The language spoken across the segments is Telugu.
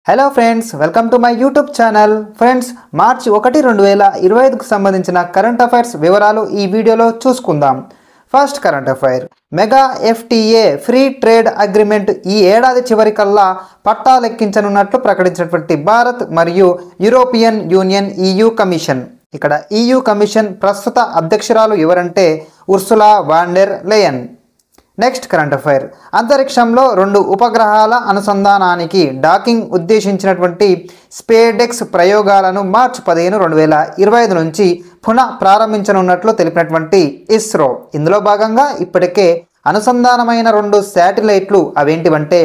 Hello friends, welcome to my YouTube channel. Friends, మార్చి 1, 2025కు సంబంధించిన కరెంట్ అఫైర్స్ వివరాలు ఈ వీడియోలో చూసుకుందాం. First current affair, mega FTA free trade agreement ఈ ఏడాది చివరికల్లా పట్టాలెక్కించనున్నట్లు ప్రకటించినటువంటి భారత్ మరియు యూరోపియన్ యూనియన్ EU కమిషన్. ఇక్కడ EU కమిషన్ ప్రస్తుత అధ్యక్షురాలు ఎవరంటే Ursula von der Leyen. Next current affair, అంతరిక్షంలో 2 ఉపగ్రహాల అనుసంధానానికి డాకింగ్ ఉద్దేశించినటువంటి స్పేడెక్స్ ప్రయోగాలను మార్చి 15, 2025 నుంచి పునః ప్రారంభించనున్నట్లు తెలిపినటువంటి ఇస్రో. ఇందులో భాగంగా ఇప్పటికే అనుసంధానమైన 2 శాటిలైట్లు అవేంటివంటే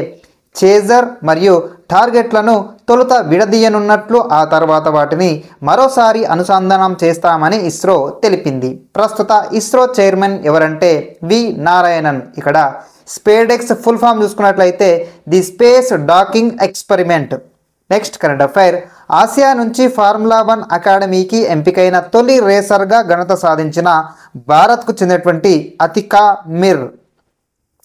చేజర్ మరియు టార్గెట్లను తొలుత విడదీయనున్నట్లు, ఆ తర్వాత వాటిని మరోసారి అనుసంధానం చేస్తామని ఇస్రో తెలిపింది. ప్రస్తుత ఇస్రో చైర్మన్ ఎవరంటే వి నారాయణన్. ఇక్కడ స్పేడెక్స్ ఫుల్ ఫామ్ చూసుకున్నట్లయితే the space docking experiment. Next current affair, Asia నుంచి ఫార్ములా 1 అకాడమీకి ఎంపికైన తొలి రేసర్గా ఘనత సాధించిన భారత్కు చెందినటువంటి Atika Mir.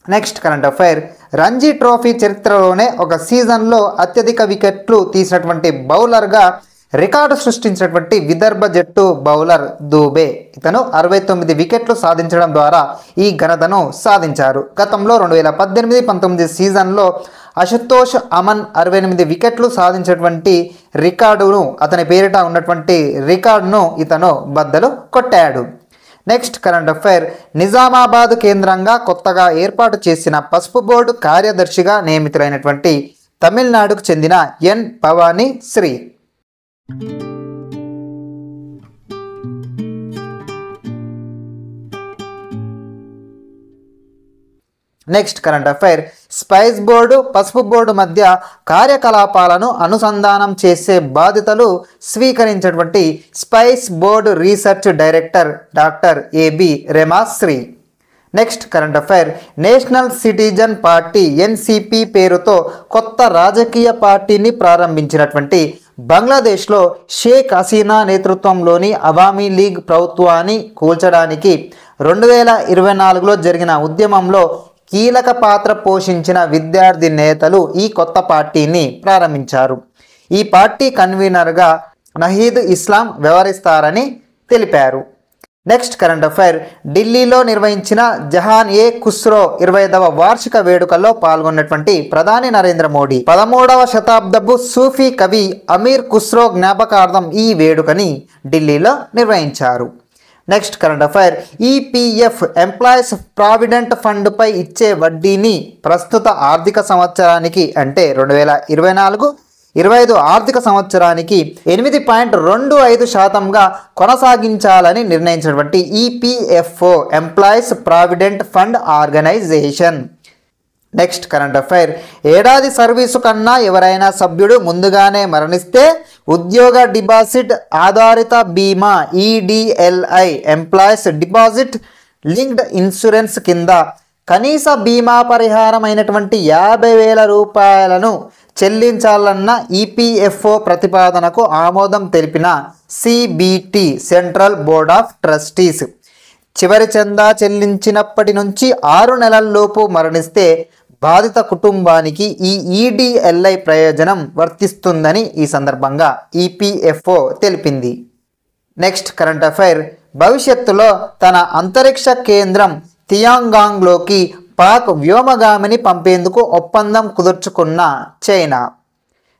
Next current affair, Ranji trophy చరిత్రలోనే ఒక సీజన్లో అత్యధిక వికెట్లు తీసినటువంటి బౌలర్గా రికార్డు సృష్టించినటువంటి విదర్భ జట్టు బౌలర్ దూబే. ఇతను 69 వికెట్లు సాధించడం ద్వారా ఈ ఘనతను సాధించారు. గతంలో 2018-19 సీజన్లో అశుతోష్ అమన్ 68 వికెట్లు సాధించినటువంటి రికార్డును, అతని పేరిట ఉన్నటువంటి రికార్డును ఇతను బద్దలు కొట్టాడు. నెక్స్ట్ కరెంట్ అఫైర్, నిజామాబాద్ కేంద్రంగా కొత్తగా ఏర్పాటు చేసిన పసుపు బోర్డు కార్యదర్శిగా నియమితులైనటువంటి తమిళనాడుకు చెందిన N Bhavani Shri. Next current affair, spice board, పసుపు బోర్డు మధ్య కార్యకలాపాలను అనుసంధానం చేసే బాధ్యతలు స్వీకరించినటువంటి spice board research director doctor A B Remashree. Next current affair, national citizen party NCP పేరుతో కొత్త రాజకీయ పార్టీని ప్రారంభించినటువంటి బంగ్లాదేశ్లో షేక్ హసీనా నేతృత్వంలోని అవామీ లీగ్ ప్రభుత్వాన్ని కూల్చడానికి 2024లో జరిగిన ఉద్యమంలో కీలక పాత్ర పోషించిన విద్యార్థి నేతలు ఈ కొత్త పార్టీని ప్రారంభించారు. ఈ పార్టీ కన్వీనర్గా నహీద్ ఇస్లాం వ్యవహరిస్తారని తెలిపారు. నెక్స్ట్ కరెంట్ అఫైర్, ఢిల్లీలో నిర్వహించిన జహాన్ ఏ ఖుస్రో 25వ వార్షిక వేడుకల్లో పాల్గొన్నటువంటి ప్రధాని నరేంద్ర మోడీ 13వ శతాబ్దపు సూఫీ కవి అమీర్ ఖుస్రో జ్ఞాపకార్థం ఈ వేడుకని ఢిల్లీలో నిర్వహించారు. Next current affair, EPF employees provident ఫండ్పై ఇచ్చే వడ్డీని ప్రస్తుత ఆర్థిక సంవత్సరానికి అంటే 2024-25 ఆర్థిక సంవత్సరానికి 8.25%గా కొనసాగించాలని నిర్ణయించినటువంటి EPFO employees provident fund organisation. Next current affair, ఏడాది సర్వీసు కన్నా ఎవరైనా సభ్యుడు ముందుగానే మరణిస్తే ఉద్యోగ డిపాజిట్ ఆధారిత బీమా EDLI employees deposit linked insurance కింద కనీస బీమా పరిహారం అయినటువంటి 50,000 రూపాయలను చెల్లించాలన్న EPFO ప్రతిపాదనకు ఆమోదం తెలిపిన CBT central board of trustees. చివరి చందా చెల్లించినప్పటి నుంచి 6 నెలల్లోపు మరణిస్తే బాధిత కుటుంబానికి ఈ EDLI ప్రయోజనం వర్తిస్తుందని ఈ సందర్భంగా EPFO తెలిపింది. నెక్స్ట్ కరెంట్ అఫైర్, భవిష్యత్తులో తన అంతరిక్ష కేంద్రం తియాంగాంగ్లోకి పాక్ వ్యోమగామిని పంపేందుకు ఒప్పందం కుదుర్చుకున్న చైనా.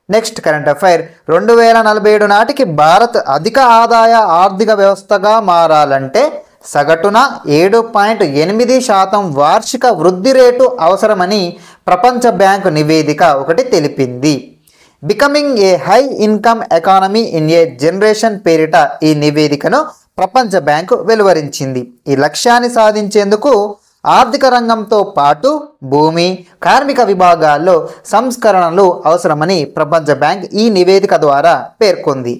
నెక్స్ట్ కరెంట్ అఫైర్, 2047 నాటికి భారత్ అధిక ఆదాయ ఆర్థిక వ్యవస్థగా మారాలంటే సగటున 7.8% వార్షిక వృద్ధి రేటు అవసరమని ప్రపంచ బ్యాంకు నివేదిక ఒకటి తెలిపింది. Becoming a high income economy in a generation పేరిట ఈ నివేదికను ప్రపంచ బ్యాంకు వెలువరించింది. ఈ లక్ష్యాన్ని సాధించేందుకు ఆర్థిక రంగంతో పాటు భూమి, కార్మిక విభాగాల్లో సంస్కరణలు అవసరమని ప్రపంచ బ్యాంక్ ఈ నివేదిక ద్వారా పేర్కొంది.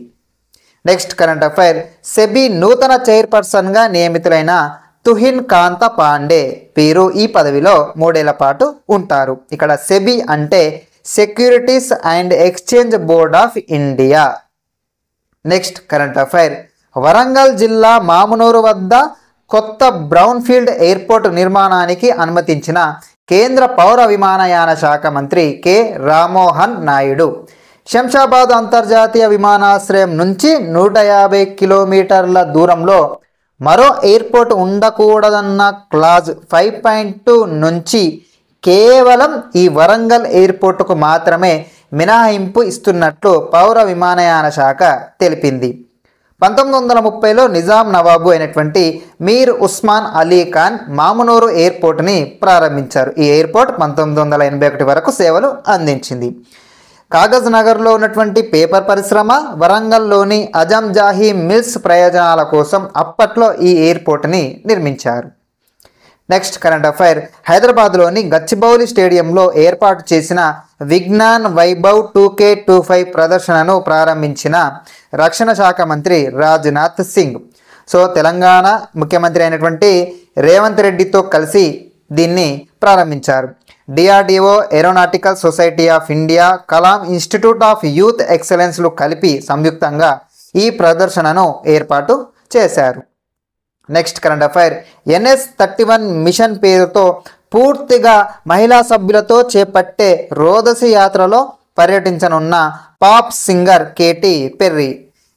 నెక్స్ట్ కరెంట్ అఫైర్, సెబీ నూతన చైర్పర్సన్గా నియమితులైన తుహిన్ కాంత పాండే వీరు ఈ పదవిలో 3 ఏళ్ల పాటు ఉంటారు. ఇక్కడ సెబీ అంటే securities and exchange board of India. Next current affair, Warangal జిల్లా మామునూరు వద్ద కొత్త బ్రౌన్ఫీల్డ్ ఎయిర్పోర్ట్ నిర్మాణానికి అనుమతించిన కేంద్ర పౌర విమానయాన శాఖ మంత్రి కె రామ్మోహన్ నాయుడు. శంషాబాద్ అంతర్జాతీయ విమానాశ్రయం నుంచి 150 కిలోమీటర్ల దూరంలో మరో ఎయిర్పోర్ట్ ఉండకూడదన్న క్లాజ్ 5.2 నుంచి కేవలం ఈ వరంగల్ ఎయిర్పోర్టుకు మాత్రమే మినహాయింపు ఇస్తున్నట్లు పౌర విమానయాన శాఖ తెలిపింది. 1930లో నిజాం నవాబు అయినటువంటి మీర్ ఉస్మాన్ అలీ ఖాన్ మామునూరు ఎయిర్పోర్ట్ని ప్రారంభించారు. ఈ ఎయిర్పోర్ట్ 1981 వరకు సేవలు అందించింది. కాగజ్ నగర్లో ఉన్నటువంటి పేపర్ పరిశ్రమ, వరంగల్లోని అజంజాహీ మిల్స్ ప్రయోజనాల కోసం అప్పట్లో ఈ ఎయిర్పోర్ట్ని నిర్మించారు. Next current affair. హైదరాబాద్లోని గచ్చిబౌలి స్టేడియంలో ఏర్పాటు చేసిన విజ్ఞాన్ వైభవ్ 2K25 ప్రదర్శనను ప్రారంభించిన రక్షణ శాఖ మంత్రి రాజ్నాథ్ సింగ్. సో తెలంగాణ ముఖ్యమంత్రి అయినటువంటి రేవంత్ రెడ్డితో కలిసి దీన్ని ప్రారంభించారు. DRDO, aeronautical society of India, Kalam institute of youth ఎక్సలెన్స్లు కలిపి సంయుక్తంగా ఈ ప్రదర్శనను ఏర్పాటు చేశారు. Next current affair. NS31 machine పేరుతో పూర్తిగా మహిళా సభ్యులతో చేపట్టే రోదసి యాత్రలో పర్యటించనున్న పాప్ సింగర్ కేటీ పెర్రీ.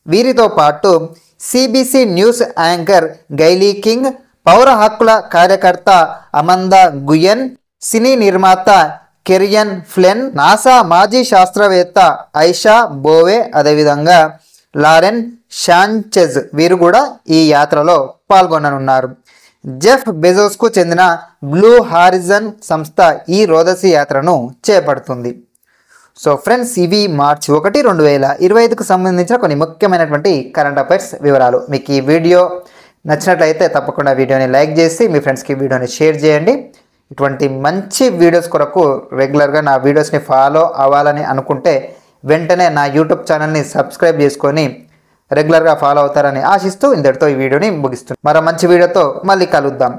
వీరితో పాటు CBC న్యూస్ యాంకర్ గైలీ కింగ్, పౌర హక్కుల కార్యకర్త అమందా గుయన్, సినీ నిర్మాత కెరియన్ ఫ్లెన్, నాసా మాజీ శాస్త్రవేత్త ఐషా బోవే, అదేవిధంగా లారెన్ షాంచెజ్ వీరు కూడా ఈ యాత్రలో పాల్గొననున్నారు. జెఫ్ బెజోస్కు చెందిన బ్లూ హారిజన్ సంస్థ ఈ రోదసి యాత్రను చేపడుతుంది. సో ఫ్రెండ్స్, ఇవి మార్చి 1, 2025కు సంబంధించిన కొన్ని ముఖ్యమైనటువంటి కరెంట్ అఫైర్స్ వివరాలు. మీకు ఈ వీడియో నచ్చినట్లయితే తప్పకుండా వీడియోని లైక్ చేసి మీ ఫ్రెండ్స్కి వీడియోని షేర్ చేయండి. ఇటువంటి మంచి వీడియోస్ కొరకు రెగ్యులర్గా నా వీడియోస్ని ఫాలో అవ్వాలని అనుకుంటే వెంటనే నా యూట్యూబ్ ఛానల్ని సబ్స్క్రైబ్ చేసుకొని రెగ్యులర్గా ఫాలో అవుతారని ఆశిస్తూ ఇంతటితో ఈ వీడియోని ముగిస్తున్నాను. మరో మంచి వీడియోతో మళ్ళీ కలుద్దాం.